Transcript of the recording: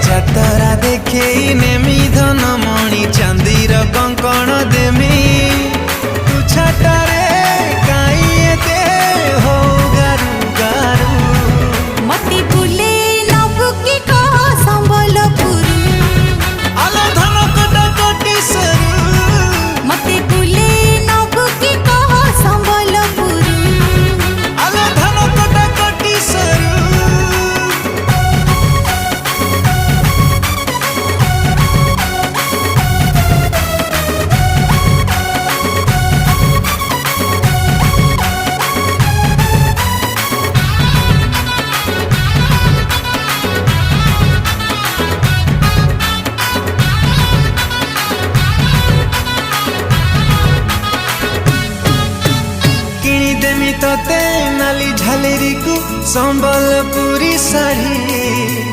जातरा देखे नेमी धन मणि चांदीर कंकण देमी तू छाटारे काई एते हो गारू गारू मती बुले नबु की कह संबलपुर आलो धन कटा कोटी सरू मती बुले नबु की कह संबलपुर आलो धन कटा कोटी सरू किणीदेमी तोते नाली झालेरी को संबलपुरी साड़ी।